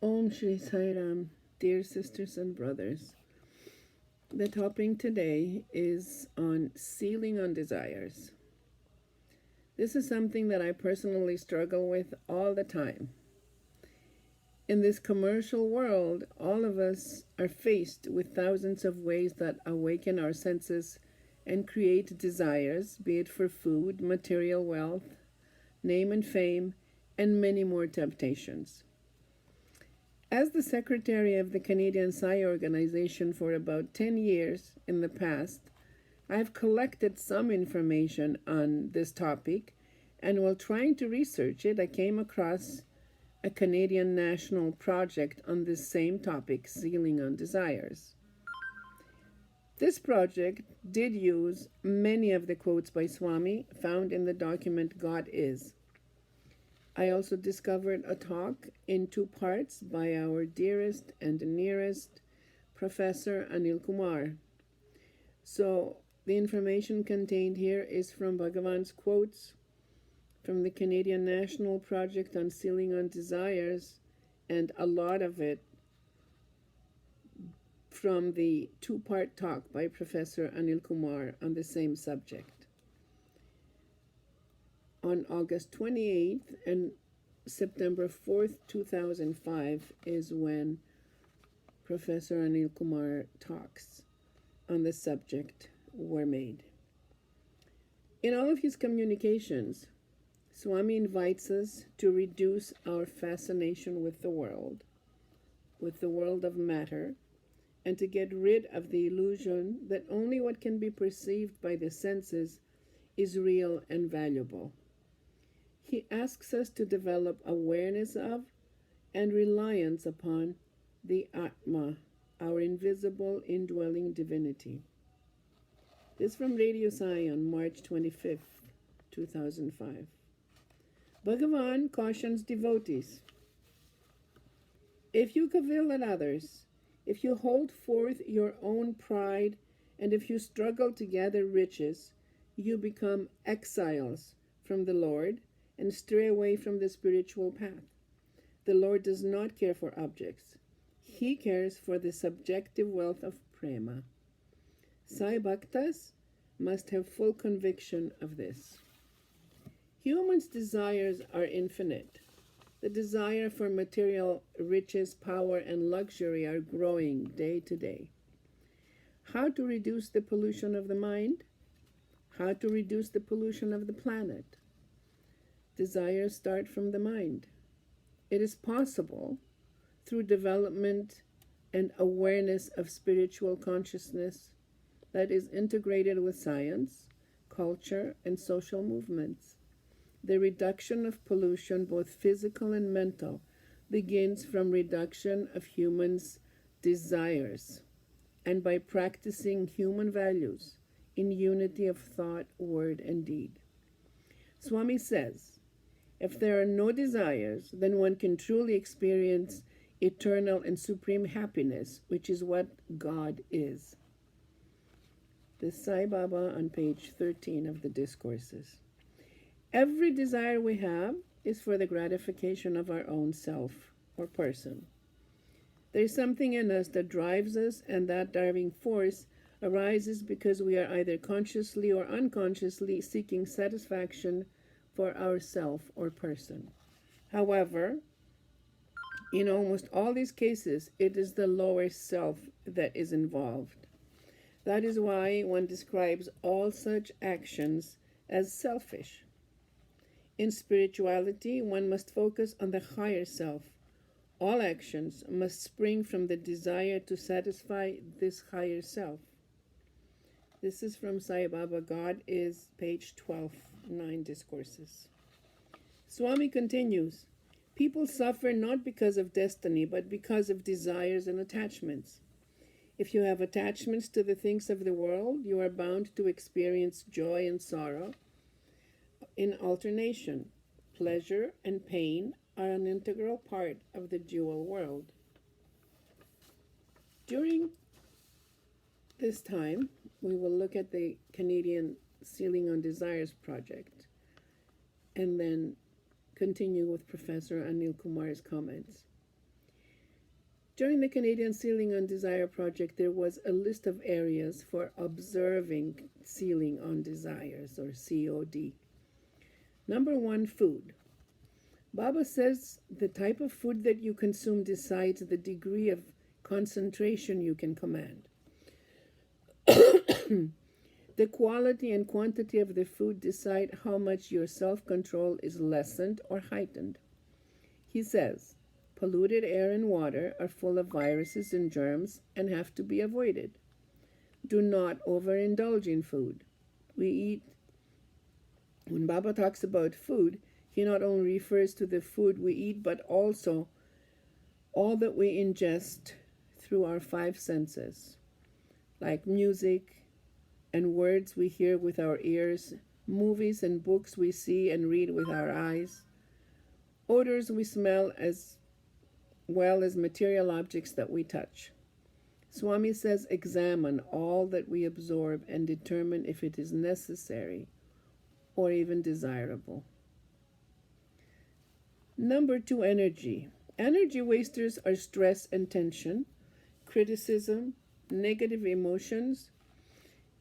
Om Shri Sai Ram, dear sisters and brothers. The topic today is on sealing on desires. This is something that I personally struggle with all the time. In this commercial world, all of us are faced with thousands of ways that awaken our senses and create desires, be it for food, material wealth, name and fame, and many more temptations. As the secretary of the Canadian Sai organization for about 10 years in the past, I have collected some information on this topic, and while trying to research it, I came across a Canadian national project on this same topic, sealing on desires. This project did use many of the quotes by Swami found in the document God Is. I also discovered a talk in 2 parts by our dearest and nearest Professor Anil Kumar. So the information contained here is from Bhagavan's quotes from the Canadian National Project on Sealing on Desires, and a lot of it from the 2-part talk by Professor Anil Kumar on the same subject. On August 28th and September 4th, 2005 is when Professor Anil Kumar talks on the subject were made. In all of his communications, Swami invites us to reduce our fascination with the world of matter, and to get rid of the illusion that only what can be perceived by the senses is real and valuable. He asks us to develop awareness of and reliance upon the Atma, our invisible indwelling divinity. This is from Radio Sai on March 25th, 2005. Bhagavan cautions devotees. If you cavil at others, if you hold forth your own pride, and if you struggle to gather riches, you become exiles from the Lord and stray away from the spiritual path. The Lord does not care for objects. He cares for the subjective wealth of prema. Sai Bhaktas must have full conviction of this. Humans' desires are infinite. The desire for material riches, power, and luxury are growing day to day. How to reduce the pollution of the mind? How to reduce the pollution of the planet? Desires start from the mind. It is possible through development and awareness of spiritual consciousness that is integrated with science, culture, and social movements. The reduction of pollution, both physical and mental, begins from reduction of humans' desires and by practicing human values in unity of thought, word, and deed. Swami says, if there are no desires, then one can truly experience eternal and supreme happiness, which is what God is. This Sai Baba on page 13 of the Discourses. Every desire we have is for the gratification of our own self or person. There is something in us that drives us, and that driving force arises because we are either consciously or unconsciously seeking satisfaction for ourself or person. However, in almost all these cases, it is the lower self that is involved. That is why one describes all such actions as selfish. In spirituality, one must focus on the higher self. All actions must spring from the desire to satisfy this higher self. This is from Sai Baba, God Is, page 12, 9 Discourses. Swami continues, people suffer not because of destiny, but because of desires and attachments. If you have attachments to the things of the world, you are bound to experience joy and sorrow in alternation. Pleasure and pain are an integral part of the dual world. During this time, we will look at the Canadian Sealing on Desires project and then continue with Professor Anil Kumar's comments. During the Canadian Sealing on Desire project, there was a list of areas for observing sealing on desires, or COD. Number 1, food. Baba says the type of food that you consume decides the degree of concentration you can command. The quality and quantity of the food decide how much your self-control is lessened or heightened. He says, polluted air and water are full of viruses and germs and have to be avoided. Do not overindulge in food. When Baba talks about food, he not only refers to the food we eat, but also all that we ingest through our 5 senses, like music and words we hear with our ears, movies and books we see and read with our eyes, odors we smell, as well as material objects that we touch. Swami says, examine all that we absorb and determine if it is necessary or even desirable. Number 2, energy. Energy wasters are stress and tension, criticism, negative emotions,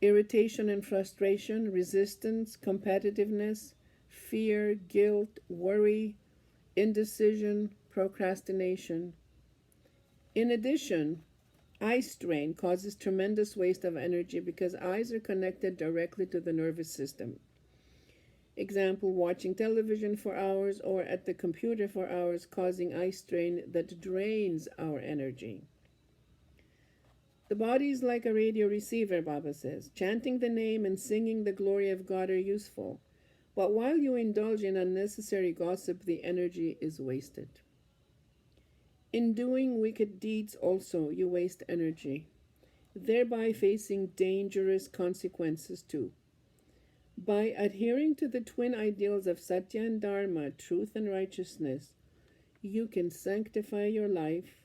irritation and frustration, resistance, competitiveness, fear, guilt, worry, indecision, procrastination. In addition, eye strain causes tremendous waste of energy because eyes are connected directly to the nervous system. Example, watching television for hours or at the computer for hours, causing eye strain that drains our energy. The body is like a radio receiver, Baba says. Chanting the name and singing the glory of God are useful. But while you indulge in unnecessary gossip, the energy is wasted. In doing wicked deeds also, you waste energy, thereby facing dangerous consequences too. By adhering to the twin ideals of Sathya and Dharma, truth and righteousness, you can sanctify your life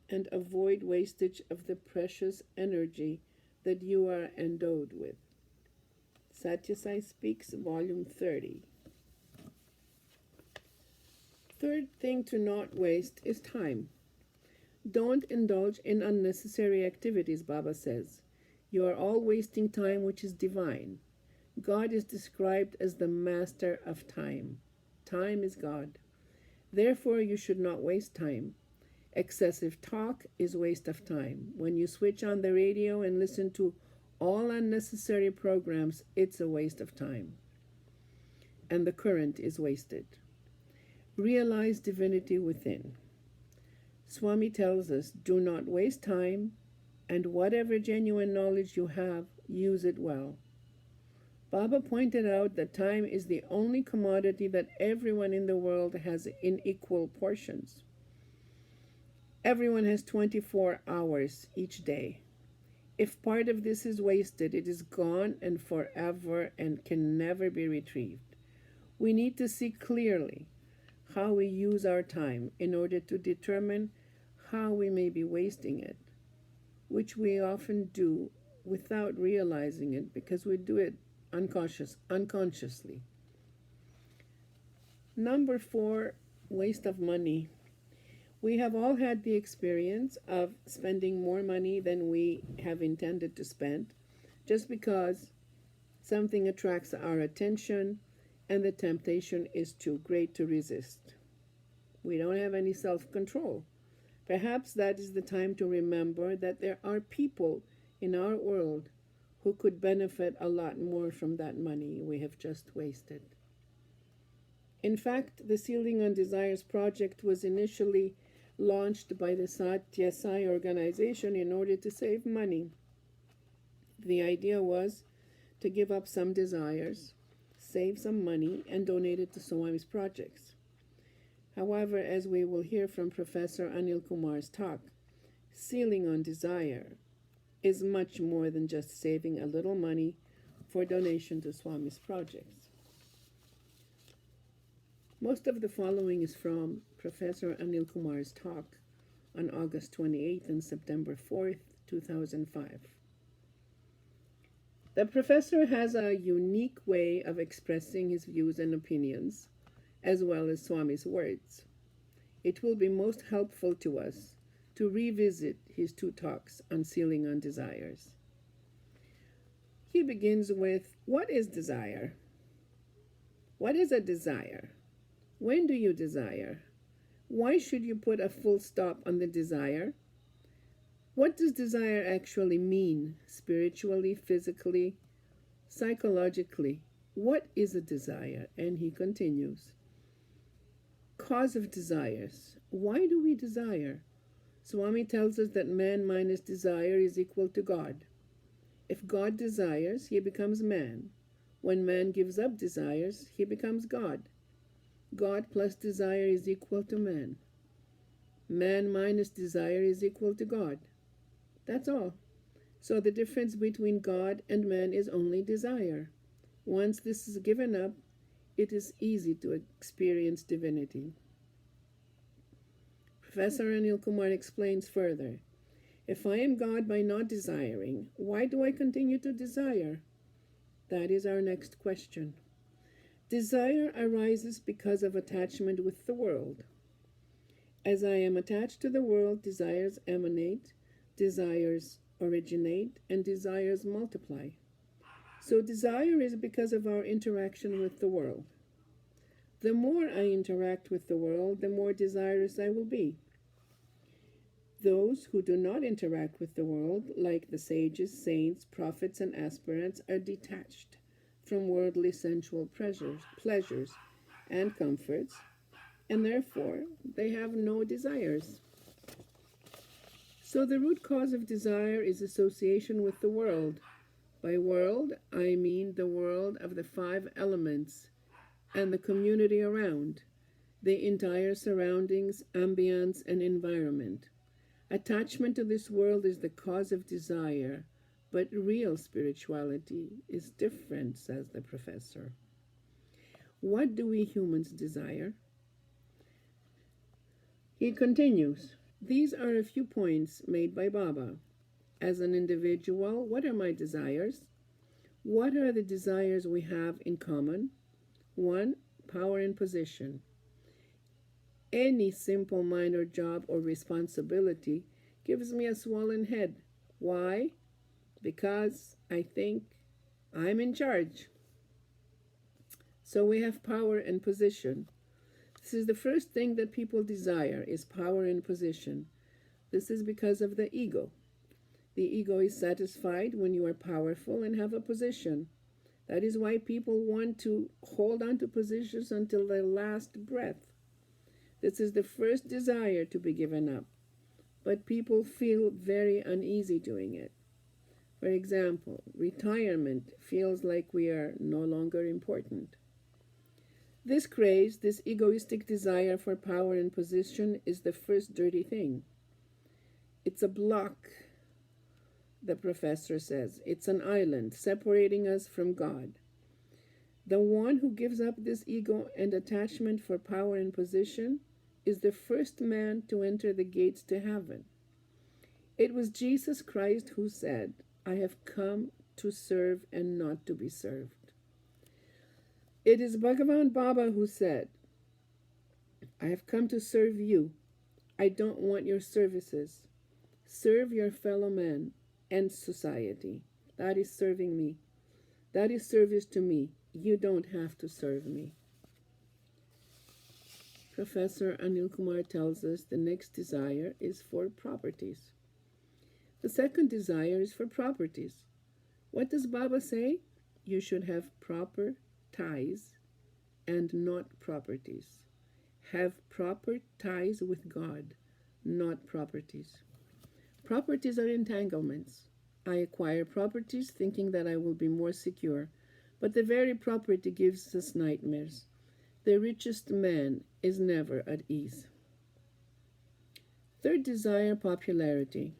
and avoid wastage of the precious energy that you are endowed with. Sathya Sai Speaks, Volume 30. Third thing to not waste is time. Don't indulge in unnecessary activities, Baba says. You are all wasting time which is divine. God is described as the master of time. Time is God. Therefore, you should not waste time. Excessive talk is waste of time. When you switch on the radio and listen to all unnecessary programs, it's a waste of time. And the current is wasted. Realize divinity within. Swami tells us, do not waste time, and whatever genuine knowledge you have, use it well. Baba pointed out that time is the only commodity that everyone in the world has in equal portions. Everyone has 24 hours each day. If part of this is wasted, it is gone and forever and can never be retrieved. We need to see clearly how we use our time in order to determine how we may be wasting it, which we often do without realizing it because we do it unconsciously. Number 4, waste of money. We have all had the experience of spending more money than we have intended to spend just because something attracts our attention and the temptation is too great to resist. We don't have any self-control. Perhaps that is the time to remember that there are people in our world who could benefit a lot more from that money we have just wasted. In fact, the Sealing on Desires project was initially launched by the Sathya Sai organization in order to save money. The idea was to give up some desires, save some money, and donate it to Swami's projects. However, as we will hear from Professor Anil Kumar's talk, Sealing on Desire is much more than just saving a little money for donation to Swami's projects. Most of the following is from Professor Anil Kumar's talk on August 28th and September 4th, 2005. The professor has a unique way of expressing his views and opinions, as well as Swami's words. It will be most helpful to us to revisit his two talks on sealing on desires. He begins with, what is desire? What is a desire? When do you desire? Why should you put a full stop on the desire? What does desire actually mean, spiritually, physically, psychologically? What is a desire? And he continues. Cause of desires. Why do we desire? Swami tells us that man minus desire is equal to God. If God desires, he becomes man. When man gives up desires, he becomes God. God plus desire is equal to man. Man minus desire is equal to God. That's all. So the difference between God and man is only desire. Once this is given up, it is easy to experience divinity. Professor Anil Kumar explains further. If I am God by not desiring, why do I continue to desire? That is our next question. Desire arises because of attachment with the world. As I am attached to the world, desires emanate, desires originate, and desires multiply. So desire is because of our interaction with the world. The more I interact with the world, the more desirous I will be. Those who do not interact with the world, like the sages, saints, prophets, and aspirants, are detached from worldly sensual pleasures and comforts, and therefore they have no desires. So the root cause of desire is association with the world. By world, I mean the world of the 5 elements and the community around, the entire surroundings, ambience, and environment. Attachment to this world is the cause of desire, but real spirituality is different, says the professor. What do we humans desire? He continues, these are a few points made by Baba. As an individual, what are my desires? What are the desires we have in common? 1, power and position. Any simple minor job or responsibility gives me a swollen head. Why? Because I think I'm in charge. So we have power and position. This is the first thing that people desire, is power and position. This is because of the ego. The ego is satisfied when you are powerful and have a position. That is why people want to hold on to positions until their last breath. This is the first desire to be given up, but people feel very uneasy doing it. For example, retirement feels like we are no longer important. This craze, this egoistic desire for power and position is the first dirty thing. It's a block, the professor says. It's an island separating us from God. The one who gives up this ego and attachment for power and position is the first man to enter the gates to heaven. It was Jesus Christ who said, I have come to serve and not to be served. It is Bhagavan Baba who said, I have come to serve you. I don't want your services. Serve your fellow man and society. That is serving me. That is service to me. You don't have to serve me. Professor Anil Kumar tells us the next desire is for properties. The second desire is for properties. What does Baba say? You should have proper ties and not properties. Have proper ties with God, not properties. Properties are entanglements. I acquire properties thinking that I will be more secure, but the very property gives us nightmares. The richest man is never at ease. Third desire, popularity.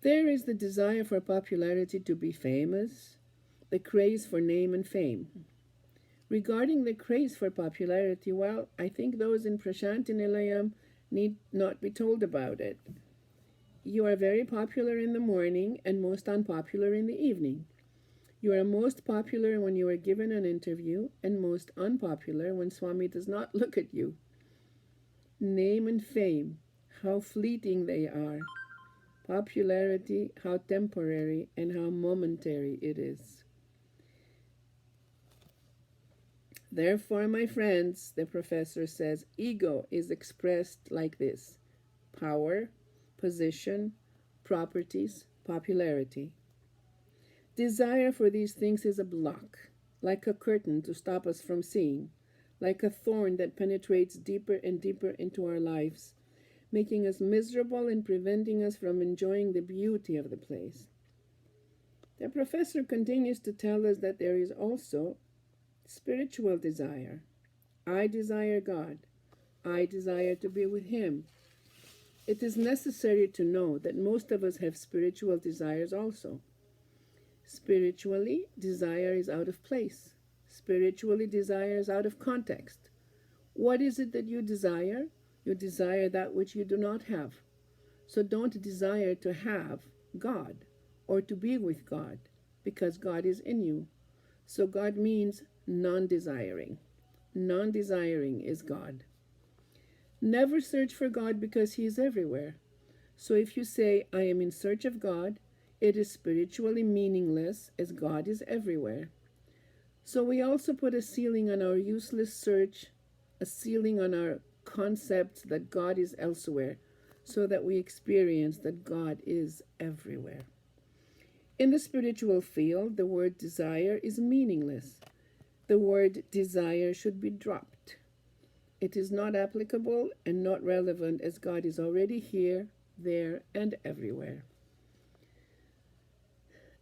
There is the desire for popularity, to be famous, the craze for name and fame. Regarding the craze for popularity, well, I think those in Prashanti Nilayam need not be told about it. You are very popular in the morning and most unpopular in the evening. You are most popular when you are given an interview and most unpopular when Swami does not look at you. Name and fame. how fleeting they are, popularity, how temporary and how momentary it is. Therefore, my friends, the professor says, ego is expressed like this: power, position, properties, popularity. Desire for these things is a block, like a curtain to stop us from seeing, like a thorn that penetrates deeper and deeper into our lives, making us miserable and preventing us from enjoying the beauty of the place. The professor continues to tell us that there is also spiritual desire. I desire God. I desire to be with Him. It is necessary to know that most of us have spiritual desires also. Spiritually, desire is out of place. Spiritually, desire is out of context. What is it that you desire? You desire that which you do not have. So don't desire to have God or to be with God, because God is in you. So God means non-desiring. Non-desiring is God. Never search for God because He is everywhere. So if you say, I am in search of God, it is spiritually meaningless, as God is everywhere. So we also put a ceiling on our useless search, a ceiling on our concept that God is elsewhere, so that we experience that God is everywhere. In the spiritual field, the word desire is meaningless. The word desire should be dropped. It is not applicable and not relevant, as God is already here, there, and everywhere.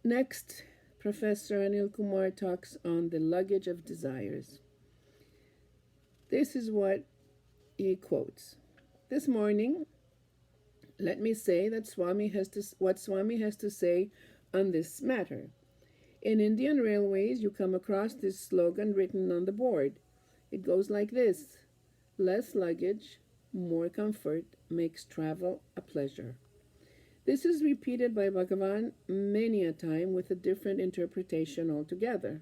Next, Professor Anil Kumar talks on the luggage of desires. This is what he quotes. This morning, let me say that what Swami has to say on this matter. In Indian Railways, you come across this slogan written on the board. It goes like this: less luggage, more comfort makes travel a pleasure. This is repeated by Bhagavan many a time with a different interpretation altogether.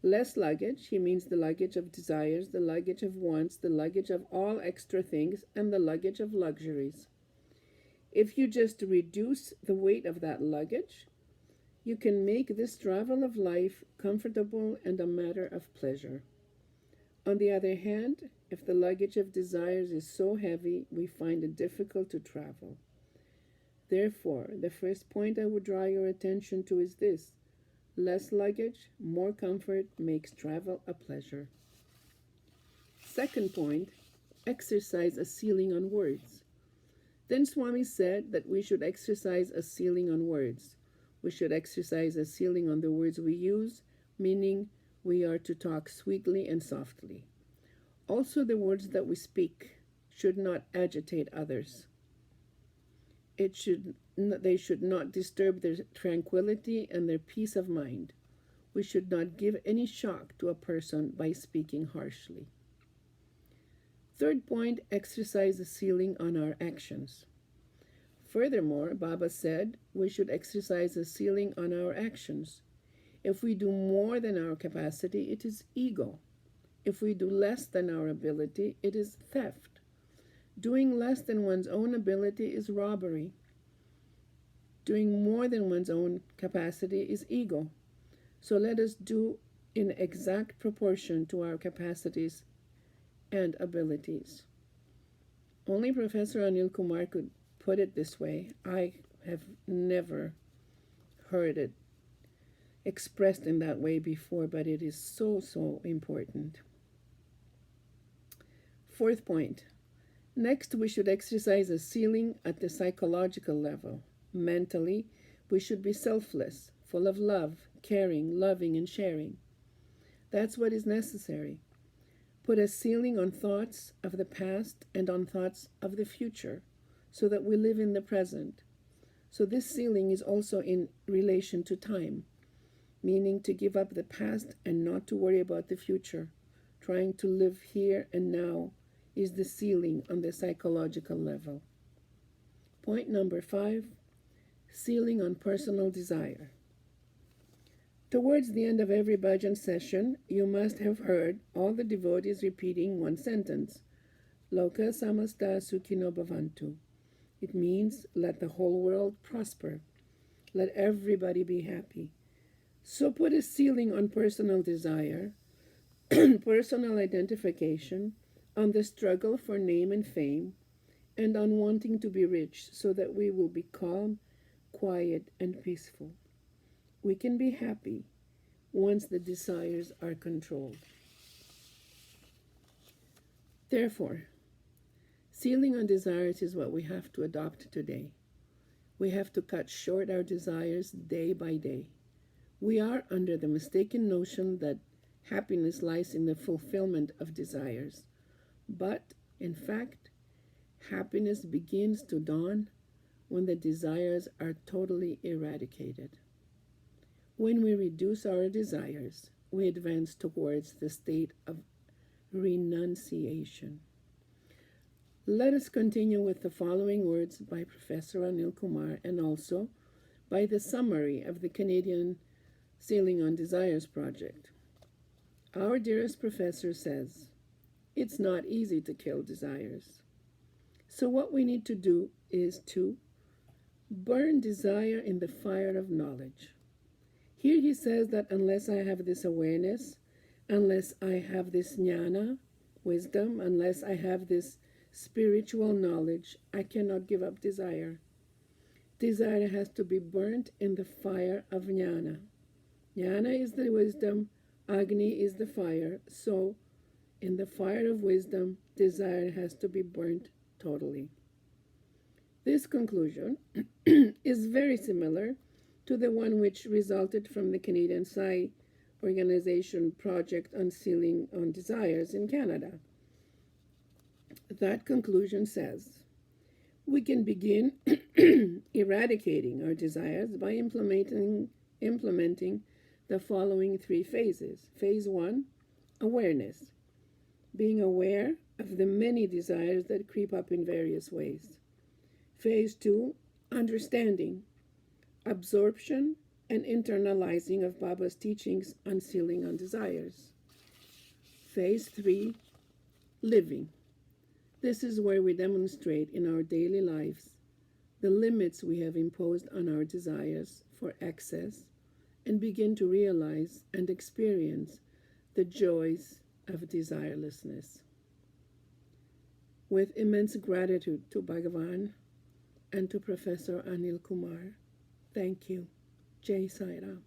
Less luggage, he means the luggage of desires, the luggage of wants, the luggage of all extra things, and the luggage of luxuries. If you just reduce the weight of that luggage, you can make this travel of life comfortable and a matter of pleasure. On the other hand, if the luggage of desires is so heavy, we find it difficult to travel. Therefore, the first point I would draw your attention to is this: less luggage, more comfort makes travel a pleasure. Second point, exercise a ceiling on words. Then Swami said that we should exercise a ceiling on words. We should exercise a ceiling on the words we use, meaning we are to talk sweetly and softly. Also, the words that we speak should not agitate others. They should not disturb their tranquility and their peace of mind. We should not give any shock to a person by speaking harshly. Third point, exercise a ceiling on our actions. Furthermore, Baba said we should exercise a ceiling on our actions. If we do more than our capacity, it is ego. If we do less than our ability, it is theft. Doing less than one's own ability is robbery. Doing more than one's own capacity is ego. So let us do in exact proportion to our capacities and abilities. Only Professor Anil Kumar could put it this way. I have never heard it expressed in that way before, but it is so, so important. Fourth point. Next, we should exercise a ceiling at the psychological level. Mentally, we should be selfless, full of love, caring, loving, and sharing. That's what is necessary. Put a ceiling on thoughts of the past and on thoughts of the future, so that we live in the present. So this ceiling is also in relation to time, meaning to give up the past and not to worry about the future. Trying to live here and now is the ceiling on the psychological level. Point number 5, ceiling on personal desire. Towards the end of every bhajan session, you must have heard all the devotees repeating one sentence: Loka samasta sukhino bhavantu. It means let the whole world prosper. Let everybody be happy. So put a ceiling on personal desire, personal identification, on the struggle for name and fame, and on wanting to be rich so that we will be calm, quiet, and peaceful. We can be happy once the desires are controlled. Therefore, ceiling on desires is what we have to adopt today. We have to cut short our desires day by day. We are under the mistaken notion that happiness lies in the fulfillment of desires. But, in fact, happiness begins to dawn when the desires are totally eradicated. When we reduce our desires, we advance towards the state of renunciation. Let us continue with the following words by Professor Anil Kumar and also by the summary of the Canadian Ceiling on Desires project. Our dearest professor says, it's not easy to kill desires. So what we need to do is to burn desire in the fire of knowledge. Here he says that unless I have this awareness, unless I have this jnana, wisdom, unless I have this spiritual knowledge, I cannot give up desire. Desire has to be burnt in the fire of jnana. Jnana is the wisdom, Agni is the fire, so in the fire of wisdom, desire has to be burnt totally. This conclusion is very similar to the one which resulted from the Canadian Sai organization project on Ceiling on Desires in Canada. That conclusion says, we can begin eradicating our desires by implementing the following 3 phases. Phase 1, awareness, being aware of the many desires that creep up in various ways. Phase 2, understanding, absorption, and internalizing of Baba's teachings on Ceiling on Desires. Phase 3, living. This is where we demonstrate in our daily lives the limits we have imposed on our desires for excess and begin to realize and experience the joys of desirelessness. With immense gratitude to Bhagavan and to Professor Anil Kumar, thank you. Jai Sai Maa.